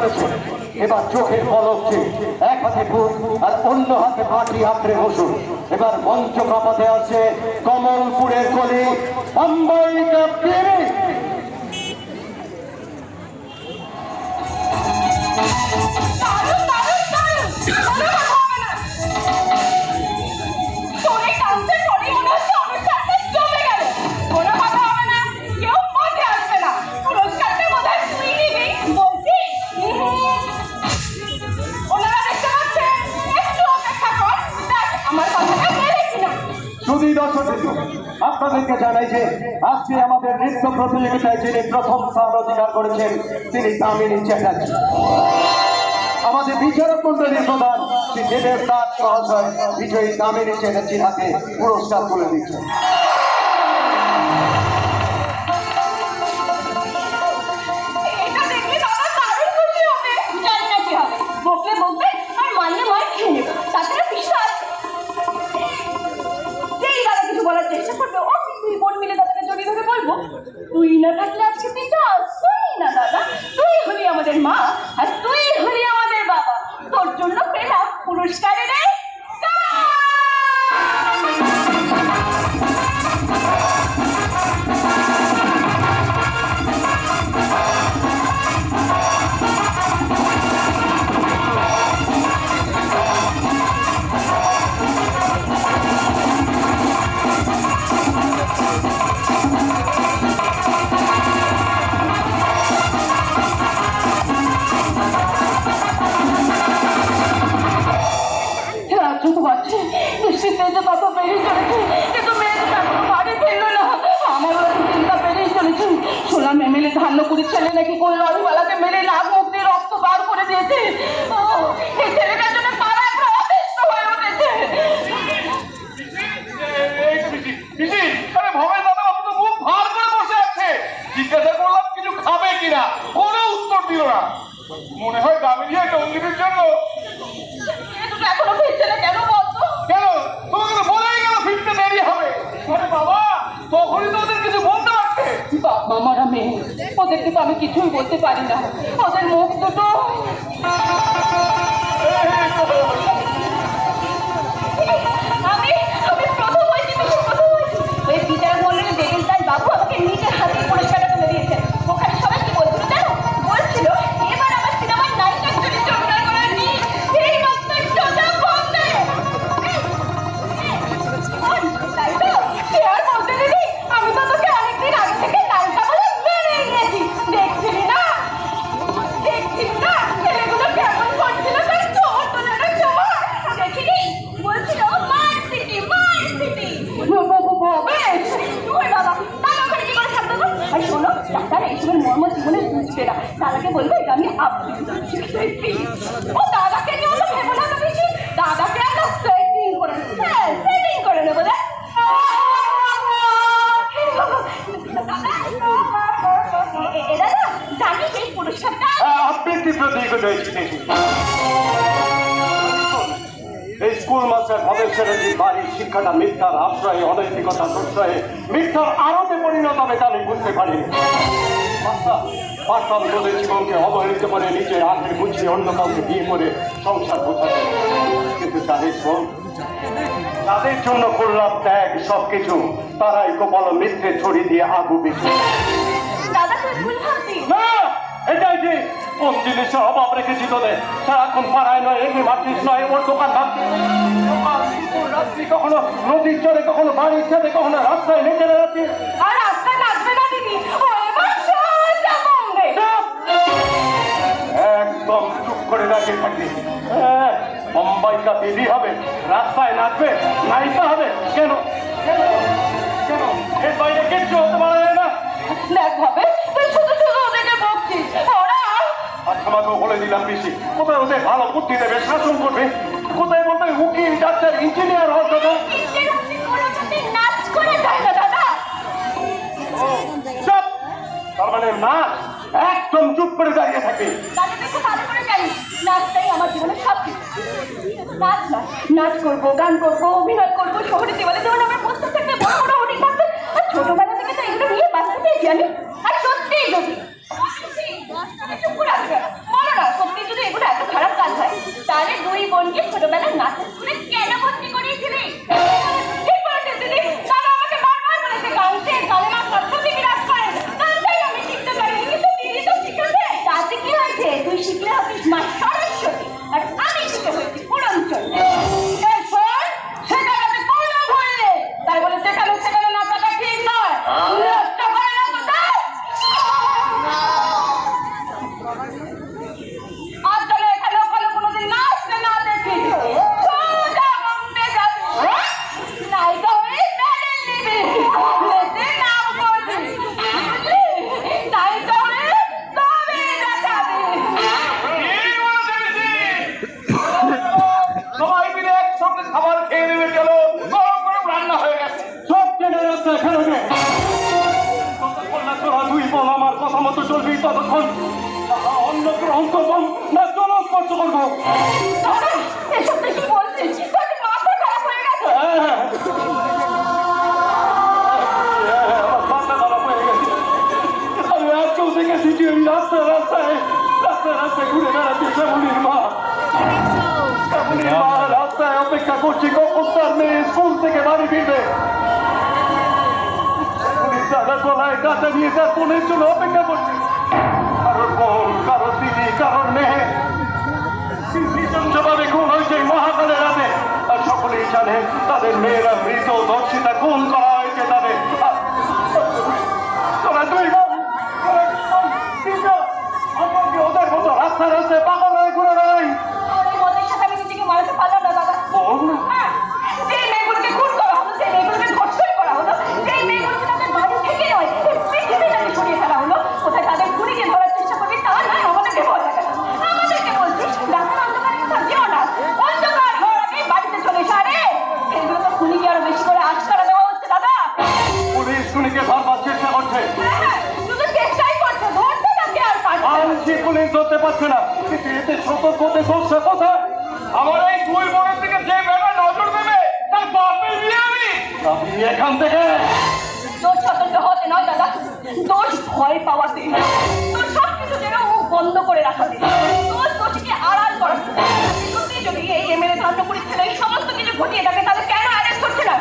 করেছে। এবার চোখের পলকছে, এক হাতে ফুল আর অন্য হাতে মাটি আঁকড়ে বসুন। এবার মঞ্চ কাঁপাতে আছে কমলপুরের কলি অম্বালিকা দেবী। আপনাদেরকে জানাই যে আজকে আমাদের নৃত্য প্রতিযোগিতায় যিনি প্রথম স্থান অধিকার করেছেন তিনি দামিনী চ্যাটার্জি। আমাদের বিচারক মন্ডলীর প্রধান শ্রী দেবের দাস মহাশয় বিজয়ী দামিনী চ্যাটার্জির হাতে পুরস্কার তুলে দিচ্ছেন। তুই না থাকলে আজকে তুই আসবি না দাদা। তুই হলি আমাদের মা আর তুই হলি আমাদের বাবা। তোর জন্য পেলাম পুরস্কার রে। ধান্য করে ছেলে নাকি কোন লরিওয়ালাকে মেরে নাক মুখ দিয়ে রক্ত বার করে দিয়েছে। এই ছেলেটার জন্য পাড়া একটা অতিষ্ঠ হয়ে উঠেছে। মুখ ভার করে বসে আছে, জিজ্ঞাসা করলাম কিছু খাবে কিনা, কোনো উত্তর দিল না। মনে হয় দামিনী একটা অঙ্গিতের জন্য এখনো ফিরছে না কেন বলতো? কেন তোমাকে তো বলেই গেল ফিরতে দেরি হবে। আরে বাবা, তখনই তো ওদের কিছু বলতে পারতে। বাবা মারা মেয়ে, ওদেরকে তো আমি কিছুই বলতে পারি না। ওদের মুখ দুটো আমি প্রথম হয়েছি, প্রথম হয়েছি। ওই বিচারক মন্ডলী দেবেন তাই বাবু আমাকে নিজের হাতে পুরস্কারটা তুলে দিয়েছেন। ওখানে সবাই কি বলছিল জানো? বলছিল এবার আমার সিনেমার নায়িকা চরিত্রে অভিনয় করার নি সেই রক্তের সোজা বন্ধে। তাই তো সে আর বলতে দিদি, আমি তো তোকে অনেকদিন আগে থেকে নায়িকা বলে মেনে নিয়েছি। দেখছিলি না ছেলেগুলো কেমন করছিল তার চোর তোলার সময়? দেখিনি? বলছিল মার সিটি ওই বাবা, তার ওখানে কি করে থাকতো তো? আর শোনো, ডাক্তার এইসবের মর্ম জীবনে বুঝবে না। দাদাকে বলবো এটা আমি ও দাদাকে নিয়ে তো ভেবো না তো বেশি। দাদাকে আমরা সেটিং করে নেবো। হ্যাঁ, সেটিং করে নেবো। দাদা জানিস এই পুরস্কারটা আবৃত্তি প্রতিযোগিতা এই স্কুল মাস্টার ভবেশ চ্যাটার্জির বাড়ির শিক্ষাটা মিথ্যার আশ্রয়ে, অনৈতিকতার প্রশ্রয়ে, মিথ্যার আরতে পরিণত হবে তা আমি বুঝতে পারিনি। পাঁচটাল তোদের জীবনকে অবহেলিত করে নিজের আখের বুঝিয়ে অন্য কাউকে বিয়ে করে সংসার বোঝাতে। কিন্তু জানিস বোন, তাদের জন্য করলাম ত্যাগ সবকিছু, তারাই কপাল মিথ্যে ছড়ি দিয়ে আগু বেশি। দাদা তুই ভুল ভাবছিস। না, এটাই যে কোন জিনিসের অভাব রেখেছি তোদের। সারাক্ষণ পাড়ায় নয়, একে ভাবছিস নয়, ওর দোকান ভাবছিস। রাত্রি কখনো নদীর চরে, কখনো বাড়ির সাথে, কখনো রাস্তায় নেচে বেড়াচ্ছি। আর রাস্তায় নাচবে না দিদি, ও এবার সোজা কমবে। একদম চুপ করে দাঁড়িয়ে থাকবি। অম্বালিকা দিদি হবে, রাস্তায় নাচবে, নায়িকা হবে। কেন কেন কেন এর বাইরে কিচ্ছু হতে পারে না। দেখ ভাবে, তুই শুধু শুধু ওদেরকে বকছিস। ওরা তোমাকেও বলে দিলাম বেশি। কোথায় ওদের ভালো বুদ্ধি দেবে, শাসন করবে, কোথায় বলবে উকিল, ডাক্তার, ইঞ্জিনিয়ার হওয়ার কথা। নাচ করে যায় না দাদা। তার মানে নাচ একদম চুপ করে দাঁড়িয়ে থাকে। নাচটাই আমার জীবনে সব কিছু। নাচ নয়, নাচ করবো, গান করবো, অভিনয় করবো, শহরে দেওয়ালে দেওয়ালে আমার পোস্টার থাকবে, বড় বড় হোর্ডিং থাকবে। আর ছোটবেলা থেকে তো এগুলো নিয়ে বাঁচতে পেরেছি আমি। আর সত্যিই যদি চুপ করে আসবে বলো না রাস্তায় ফেরোবে। ততক্ষণ না তোরা দুই বোন আমার কথা মতো চলবি, ততক্ষণ অন্য গ্রহণ করবো না জলস্পর্শ করবো। দাদা এসব তুই কি বলছিস? তোর কি মাথা খারাপ হয়ে গেছে? আমার মাথা খারাপ হয়ে গেছে। আমি আজকেও দেখেছি যে ওই রাস্তায় রাস্তায় ঘুরে বেড়াচ্ছে শ্যামলির মা। শ্যামলির মা রাস্তায় অপেক্ষা করছে কখন তার মেয়ে স্কুল থেকে বাড়ি ফিরবে। শ্যামলির দাদা গলায় কাঁচা নিয়ে তার বোনের জন্য অপেক্ষা করছে। কারোর বোন, কারোর দিদি, কারোর মেয়ে নৃশংসভাবে খুন হয়েছে মহাকালের রাতে। আর সকলেই জানে তাদের মেয়েরা মৃত, ধর্ষিতা, খুন করা হয়েছে তাদের। তোরা দুই বোন, ওদের মতো রাস্তায় রাস্তায় পাগল হয়ে ঘুরে বেড়াই। আমার এই মতের সাথে আমি নিজেকে মারাতে পারলাম না দাদা। হ্যাঁ, যেই মেয়েগুলোকে খুন করা হলো, সেই মেয়েগুলোকে ধর্ষণ করা হলো, যেই মেয়েগুলোকে তাদের বাড়ি থেকে নয় পৃথিবী থেকে সরিয়ে ফেলা হলো, কোথায় তাদের খুনিকে ধরার চেষ্টা করবি তা নয়, আমাদেরকে ভয় দেখানো। আমাদেরকে বলছিস রাতের অন্ধকারে কোথাও যেও না, অন্ধকার হওয়ার আগে বাড়িতে চলে এসো। আরে এগুলো তো খুনিকে আরো বেশি করে আশকারা দেওয়া হচ্ছে দাদা। পুলিশ খুনিকে ধরবার চেষ্টা করছে। হ্যাঁ, শুধু চেষ্টাই করছে, ধরতে তাকে আর পারছে না। আর সে পুলিশ ধরতে পারছে না, কিন্তু এতে সতর্ক হতে ধরছে কোথায়? আমার এই দুই বোনের দিকে যে মেয়েটা নজর দেবে তার বাপের বিয়ে আমি। আপনি এখান থেকে তোর সতর্ক হতে নয় দাদা, তোর ভয় পাওয়াতে, তোর সব কিছু যেন মুখ বন্ধ করে রাখাতে, তোর দোষীকে আড়াল করাতে। সত্যি যদি এই এমএলএ ধান্যপুরীর ছেলে এই সমস্ত কিছু ঘটিয়ে থাকে, তাহলে কেন অ্যারেস্ট করছে না?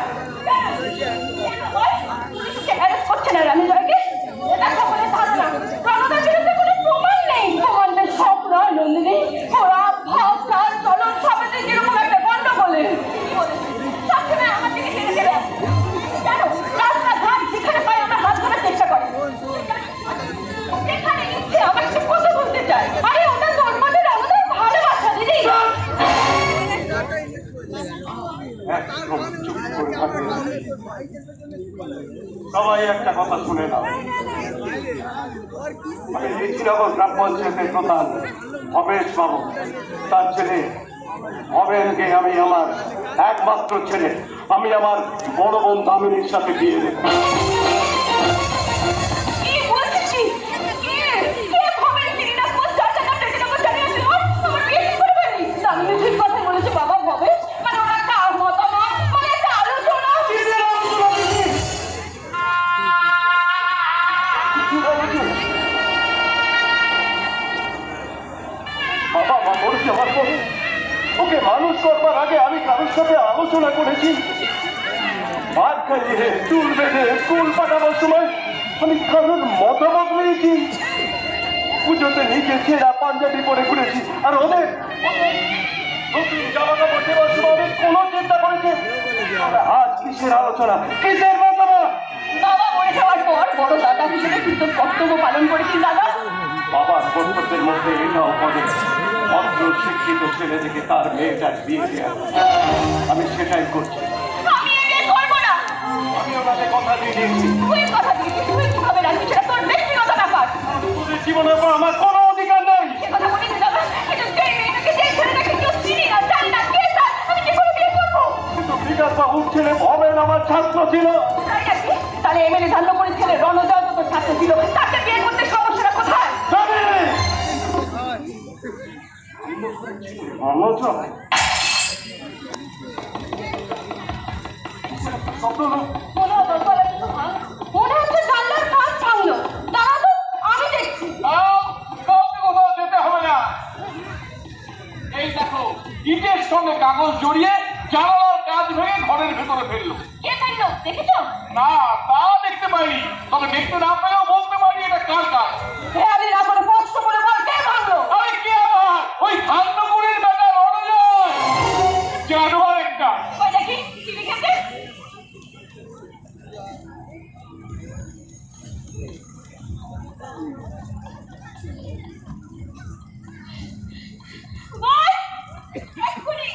অ্যারেস্ট করছে না রানীজয়কে? এটা সকলের ধারণা। প্রণতার বিরুদ্ধে কোনো প্রমাণ নেই। প্রমাণদের সব নয় নন্দিনী, ওরা ভাব কাজ চলন সবেতে যেরকম একটা গন্ডগোলে সবসময় আমার দিকে টেনে টেনে আসে। জানো রাস্তাঘাট যেখানে পাই আমরা হাত ধরার চেষ্টা করি, যেখানে ইচ্ছে আমার সে কথা বলতে চায়। আরে ওটা তোর মধ্যে আমাদের ভালোবাসা দিদি। একদম চুপ করে থাকবে। সবাই একটা কথা শুনে নাও। আমি ঋষিনগর গ্রাম পঞ্চায়েতের প্রধান ভবেশ বাবু, তার ছেলে ভবেনকে আমি আমার একমাত্র ছেলে, আমি আমার বড় বোন দামিনীর সাথে বিয়ে দেব। কি বলছিস? কে ভবেন তিনি না কোন জায়গাটা ঋষিনগর জানিয়ে আসলো? আমার বিয়ে ঠিক করে ফেলি। দামিনী ঠিক কথাই বলেছে বাবা। ভবেশ মানে ওরা একটা মতামত, মানে একটা আলোচনা। বাবা মা বলেছে আমার বোন, ওকে মানুষ করবার আগে আমি কারোর সাথে আলোচনা করেছি। ভাত খাইয়ে চুল বেঁধে স্কুল পাঠাবার সময় আমি কারোর মতামত নিয়েছি। পুজোতে নিজে ছেঁড়া পাঞ্জাবি পরে ঘুরেছি, আর ওদের নতুন জামা কাপড় দেওয়ার সময় আমি কোনো চিন্তা করেছি? আজ কিসের আলোচনা, কিসের মতামত? বাবা মরে যাওয়ার পর বড় দাদা হিসেবে তুই তোর কর্তব্য পালন করেছিস দাদা। বাবার কর্তব্যের মধ্যে এটাও পড়ে, অন্ধ শিক্ষিত ছেলে থেকে তার মেয়েটার বিয়ে দেওয়া। আমি সেটাই করছি। আমি এ বিয়ে করবো না। আমি ওনাকে কথা দিয়ে দিয়েছি, তুই কথা দিয়েছিস, তুই কিভাবে রাখবি সেটা তোর ব্যক্তিগত ব্যাপার। তোদের জীবনের উপর আমার কোনো অধিকার নেই। সে কথা বলিস দাদা, কিন্তু যেই মেয়েটাকে যেই ছেলেটাকে কেউ চিনি না জানি না কে তার, আমি কি করে বিয়ে করবো? কিন্তু বিকাশ বাবুর ছেলে ভবেন আমার ছাত্র ছিল। তাই নাকি? তাহলে এমএলএ ধান্যপুরীর ছেলে রণজয় তো তোর ছাত্র ছিল, তাকে বিয়ে করতে সমস্যাটা কোথায়? জানি রণজয় মনে হতো গলায় কিছু ভাঙলো। মনে হচ্ছে জানলার কাঁচ ভাঙলো। দাঁড়া তো, আমি দেখছি। কাউকে কোথাও যেতে হবে না। এই দেখো ইটের সঙ্গে কাগজ জড়িয়ে জানালার কাজ ভেঙে ঘরের ভেতরে ফেললো। কে ফেললো দেখেছো? না তা দেখতে পাইনি, তবে দেখতে না পেলেও বলতে পারি এটা কার কাজ। আমি না করে স্পষ্ট করে বল কে ভাঙলো? আরে কে আবার ওই ধান্যপুরের বেটা রণজয়, জানোয়ার একটা। ওই দেখি কি লিখেছে। বল এক্ষুনি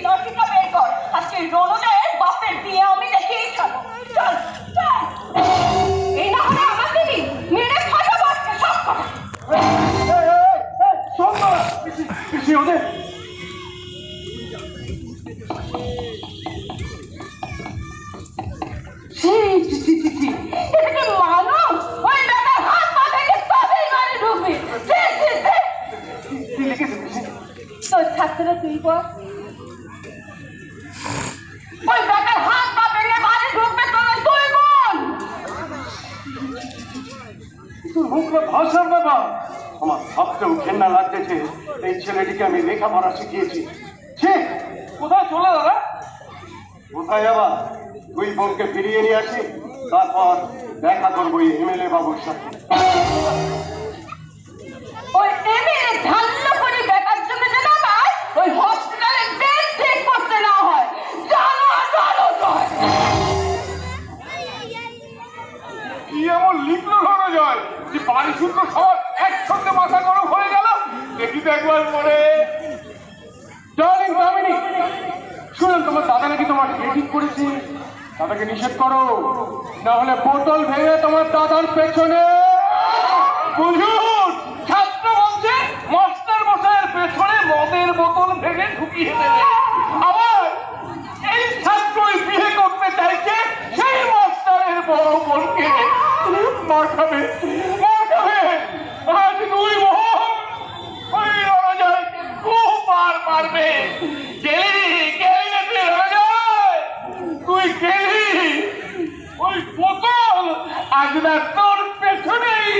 লজিকা বের কর। আজকে রণজয়ের বাপের বিয়ে আমি দেখেই ছাড়বো। চল চল। এটা কি মানুষ? ওই বেটার হাত পা ভেঙে তবেই বাড়ি ঢুকবি। তোর ছাত্র তুই বল, ওই বেটার হাত পা ভেঙে বাড়ি ঢুকবে তবে তুই বল। তোর মুখে ভাষার ব্যাপার আমার ভাবতেও ঘেন্না লাগতেছে। এই ছেলেটিকে আমি লেখাপড়া শিখিয়েছি, সে কোথায় চলে দাদা? কোথায় আবার দুই বোনকে ফিরিয়ে নিয়ে আসি, তারপর দেখা করবো এমএলএ বাবুর সাথে। ওই এমএলএ ঝাল্লা করে বেকার জন্য যেন আমার ওই হসপিটালে বেড ঠিক করতে না হয়। জানো জানো জয়। কি এমন লিখলো ধরা যায় যে বাড়ি সূত্র সবার একসঙ্গে মাথা গরম হয়ে গেল? দেখি তো একবার মনে। ডার্লিং দামিনী, শুনুন তোমার দাদা নাকি তোমার বিয়ে ঠিক করেছে। দাদাকে নিষেধ করো, না হলে বোতল ভেঙে তোমার দাদার পেছনে। বুঝুন, ছাত্র বলছে মাস্টার মশাইয়ের পেছনে মদের বোতল ভেঙে ঢুকিয়ে দেবে। আবার এই ছাত্রই বিয়ে করতে চাইছে সেই মাস্টারের বড় বোনকে। মার খাবে, মার খাবে। আজ দুই বোন ওই রণজয়কে খুব মার মারবে। গেলি গেলি না তুই রণজয়, তুই গেলি। ওই বোতল আজ না তোর পেছনেই।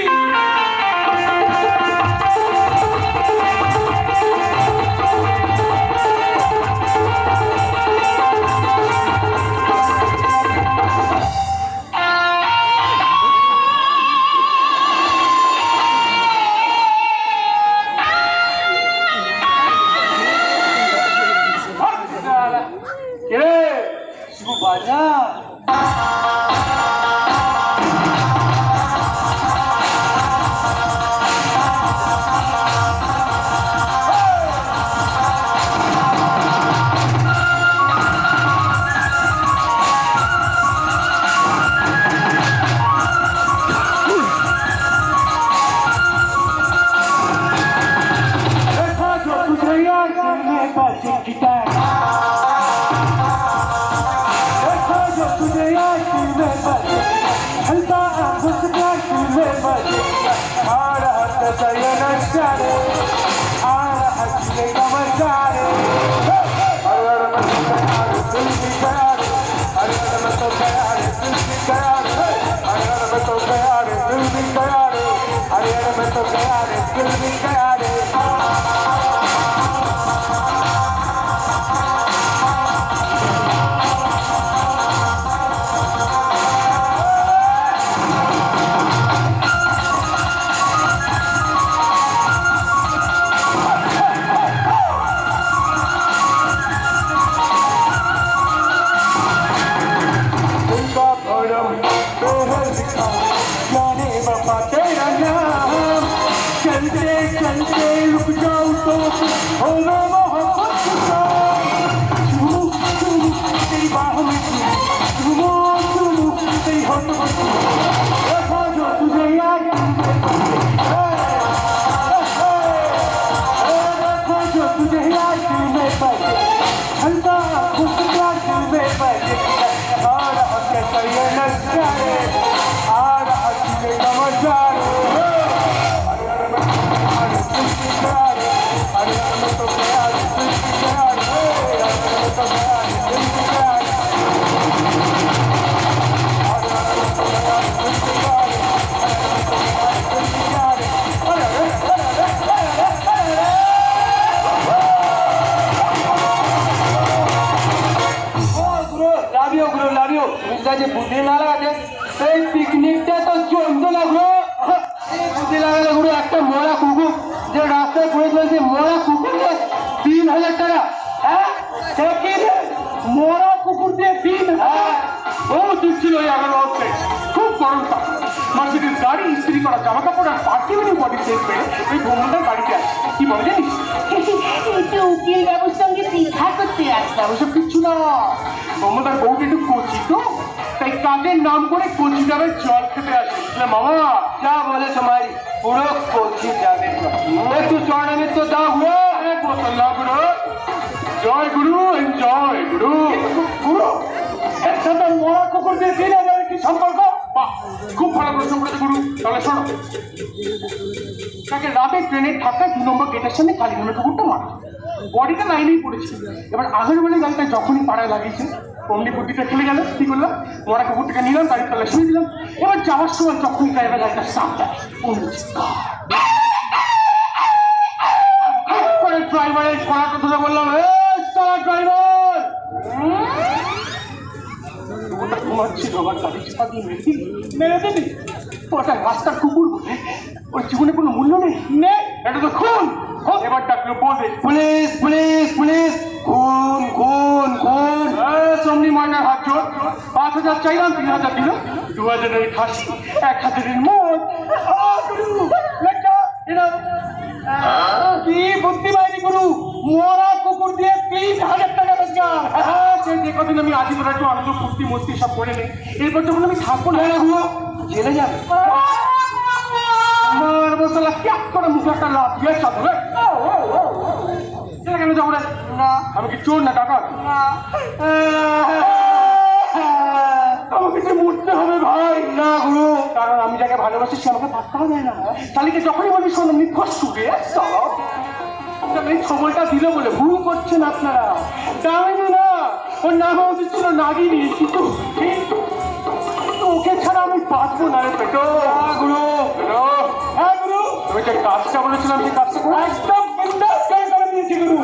কে শিবু বাজা? देखा जो तुझे यार दिल में बजे गिटार, देखा जो तुझे यार दिल में बजे हल्का मुस्कुरा दिल में बजे आ रहा तेरा नजारे, आ रहा जीने का मजारे। अरे मैं तो प्यार दिल की प्यार, अरे मैं तो प्यार दिल की प्यार, अरे मैं तो प्यार दिल की प्यार, अरे मैं तो प्यार दिल की प्यार। उनका भरम तोहर दिखा जाने वफा तेरा नाम, चलते चलते रुक जाऊं तो हो मैं मोहब्बत का चूमू चूमू तेरी बाहों में चूमू चूमू तेरी होठों में चूमू। देखा जो तुझे याद देखा जो तुझे याद दिल में बजे हल्का मुस्कुरा दिल में बजे आ रहा कैसा ये नजारे, आ रहा जीने का मजारे। अरे मैं तो प्यार दिल की प्यार, अरे मैं तो प्यार दिल की प्यार, अरे मैं तो प्यार दिल की प्यार, अरे मैं तो प्यार दिल की प्यार, अरे मैं तो प्यार दिल की प्यार, अरे গুরু লাভিও বুঝলা যে বুদ্ধি না লাগাতে সেই পিকনিকটা তো জমতো না গুরু। বুদ্ধি লাগালে গুরু একটা মরা কুকুর যে রাস্তায় পড়ে চলেছে, মরা কুকুর দিয়ে 3000 টাকা। হ্যাঁ সে কি মরা কুকুর দিয়ে 3000? ও দিচ্ছিল ওই আগের অবস্থায় খুব গরম তাপ, মার্সিডিজ গাড়ি ইস্ত্রি করা জামা কাপড় আর পার্টিমিনি বডি দেখবে ওই ভ্রমণটার বাড়িতে আসে। কি বলে জানিস, একটু উকিল বাবুর সঙ্গে দেখা করতে আসলাম। ওসব কিচ্ছু না, ভ্রমণটার বউকে একটু কচি তো, তাই কাজের নাম করে কচি যাবে জল খেতে আসে। মামা যা বলে সমাই পুরো কচি যাবে, একটু চড়ানোর তো দাও গুরু। এক বোতল না গুরু। জয় গুরু, জয় গুরু। গুরু একসাথে মরা কুকুর দিয়ে 3000 কি কি সম্পর্ক? বাহ, খুব ভালো প্রশ্ন করেছে গুরু। তাহলে শোনো, তাকে রাতে ট্রেনের ধাক্কায় 2 নম্বর গেটের সামনে কালী নামে কুকুরটা মারা, বডিটা লাইনেই পড়েছিল। এবার আগের বেলায় গাড়িটা যখনই পাড়ায় লাগিয়েছে অমনি বুদ্ধিটা খেলে গেল। কি করলাম, মরা কুকুরটাকে নিলাম, গাড়ির তলায় শুয়ে দিলাম। এবার যাওয়ার সময় যখনই ড্রাইভার গাড়িটা সাপ দেয় ড্রাইভারের কড়াটা ধরে বললাম, ড্রাইভার কুকুরটা ঘুমাচ্ছিল, আবার গাড়ি চাপা দিয়ে মেরে দিবি। ওটা রাস্তার কুকুর বলে ওর জীবনে কোনো মূল্য নেই। এটা তো খুন। এবার ডাকলো বলবে, পুলিশ পুলিশ পুলিশ, খুন খুন খুন। চমনি মার্ডার হাত জোর। 5,000 চাইলাম, 3,000 দিল। 2,000 খাসি, 1,000 মদ। কি বুদ্ধি বাইনি গুরু, মরা কুকুর দিয়ে 3,000 টাকা রোজগার। যে কদিন আমি আজীবন একটু আনন্দ ফুর্তি মস্তি সব করে নেই, এরপর যখন আমি থাকবো না জেলে যাবে। মশলা ক্যাপ করে মুখে একটা লাভ দিয়ে চাপবে। কেন যাবো না? আমি কি চোর না টাকা? আমাকে যে মরতে হবে ভাই। না গুরু, কারণ আমি যাকে ভালোবাসি সে আমাকে পাত্তাও দেয় না। তালিকে যখনই বলি শোনো নিখোঁজ ছুটে এই সময়টা দিল বলে ভুল করছেন আপনারা। দামিনী না, ওর নাম উচিত ছিল নাগিনী, কিন্তু ওকে ছাড়া আমি বাঁচবো না রে পেটো। গুরু, হ্যাঁ গুরু, তুমি যে কাজটা বলেছিলাম সেই কাজটা করে একদম বিন্দাস করে দিয়েছি গুরু।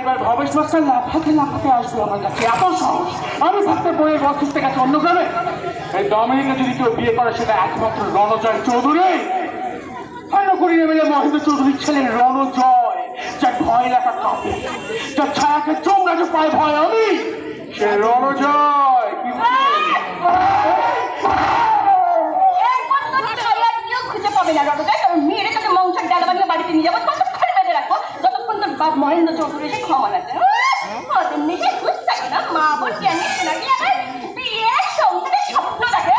এবার ভবেশ মাস্টার লাফাতে লাফাতে আসবে আমার কাছে, এত সাহস। আমি থাকতে বইয়ের বস্তুর কাছে অন্য গ্রামে। এই দমিনীকে যদি কেউ বিয়ে করে সেটা একমাত্র রণজয় চৌধুরী। কেন করিয়ে মিলে মহেন্দ্র চৌধুরীর ছেলে রণজয়, যার ভয় লাগা কাঁপে, যার ছায়াকে চোমরাজে পায় ভয় আমি, সে রণজয়। কি খুঁজে পাবে না রণজয়, কারণ মেয়েরে তোকে মাংসের ডাল বানিয়ে বাড়িতে নিয়ে যাবো, ততক্ষণ বেঁধে রাখবো যতক্ষণ তোর বাপ মহেন্দ্র চৌধুরী এসে ক্ষমা লাগবে। ওদের নিজে বুঝতে থাকে না, মা বোন জ্ঞানী শোনাকি আবার বিয়ের সংসারে স্বপ্ন দেখে।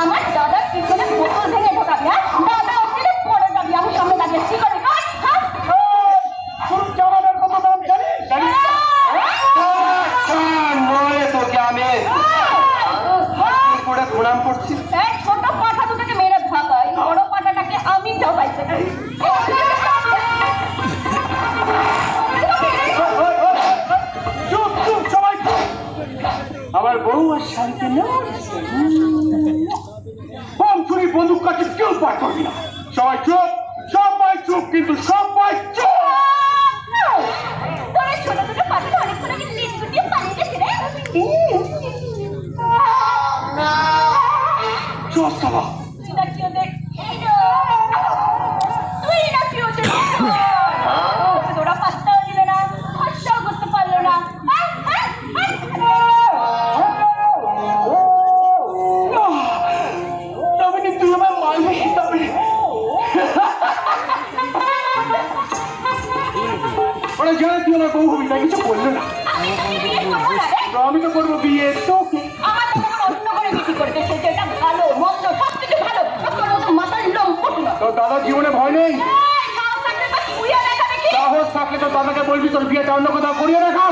আমার দাদার পিছনে বোতল ভেঙে ঢোকাবি, হ্যাঁ? দাদা ওখানে পড়ে যাবি, আমি সামনে দাঁড়িয়ে কি করে কর? ছোট পাঠা দুটাকে মেরে ভাগাই, বড় পাঠাটাকে আমি চাপাইতে। আমার বউ আর শান্তি বম চুরি বন্দুক কাছে কেউ পার করবি না। সবাই চুপ, সবাই চুপ, কিন্তু সবাই চুপ। তোর ছোট ছোট পাখি অনেকক্ষণ আগে লিজ গুটিয়ে পালিয়ে গেছে রে। চুপ সাবা, তুই নাকিও দেখ, তুই নাকিও দেখ। তোরা পাত্তাও দিল না, খরচাও করতে পারলো না। দামিনী তুই আমার মারবি, দামিনী। ওরা জানে তুই আমার বউ হবি, তাই কিছু বললো না। আমি তো করবো বিয়ে তোকে। আমার তো তখন অন্য করে বিক্রি করতে এসেছে, এটা ভালো মন্দ সব কিছু ভালো, তোর মতো মাথার লোম ফুটল। তোর দাদার জীবনে ভয় নেই? সাহস থাকলে তো শুয়ে দেখা দেখি। সাহস থাকলে তোর দাদাকে বলবি তোর বিয়েটা অন্য কোথাও করিয়ে রাখা।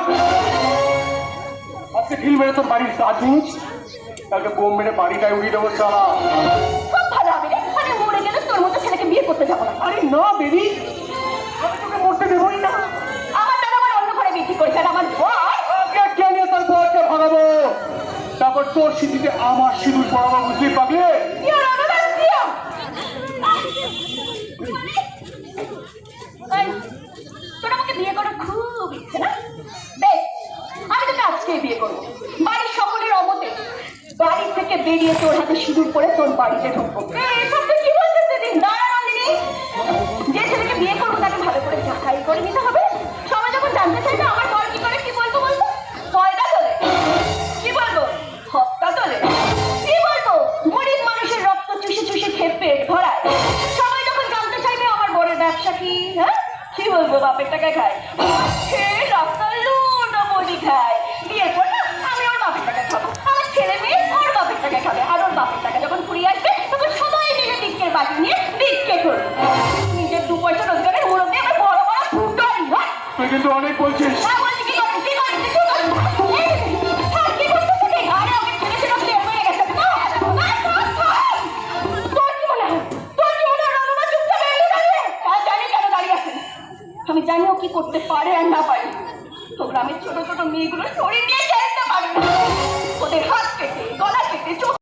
আজকে ঢিল মেরে তোর বাড়ির কাজ ভেঙেছি, কালকে বোম মেরে বাড়িটায় উড়িয়ে দেবো সারা। খুব ভালো হবে রে, মানে মরে গেলে তোর মতো ছেলেকে বিয়ে করতে যাবো না। আরে না বেবি, আমি তোকে মরতে দেবোই না। আমার দাদা আমার অন্য ঘরে বিক্রি করেছে, আর আমার বর কে নিয়ে তোর বরকে ভাগাবো, তারপর তোর স্মৃতিতে আমার সিঁদুর পড়াবো, বুঝলি পাগলে? তোর আমাকে বিয়ে করার খুব ইচ্ছে না? বেশ, আমি তোকে আজকে বিয়ে করবো, বাড়ির সকলের অমতে বাড়ি থেকে বেরিয়ে তোর হাতে সিঁদুর পরে তোর বাড়িতে ঢুকবো। এসব তো কি বলছিস দিদি? দাঁড়া নন্দিনী, যে ছেলেকে বিয়ে করবো তাকে ভালো করে যাচাই করে নিতে হবে। সবাই যখন জানতে চাইবে আমার বর কি করে, কি বলবো বলবো? পয়দা তোলে, কি বলবো? হত্যা তোলে, কি বলবো? গরিব মানুষের রক্ত চুষে চুষে খেয়ে পেট ভরায়। সবাই যখন জানতে চাইবে আমার বরের ব্যবসা কি, হ্যাঁ কি বলবো? বাপের টাকা খায়, সে রাস্তার লুটো বডি খায়। বিয়ের পর না আমি ওর বাপের টাকা খাবো, আমার ছেলে মেয়ে ওর বাপের টাকা খাবে, আর ওর বাপের টাকা যখন ফুরিয়ে আসবে তখন সবাই মিলে আমি জানি ও কি করতে পারে আর না পারে। তো গ্রামের ছোট ছোট মেয়েগুলো শরীর নিয়ে যেতে পারে না, ওদের হাত কেটে গলা কেটে চোখ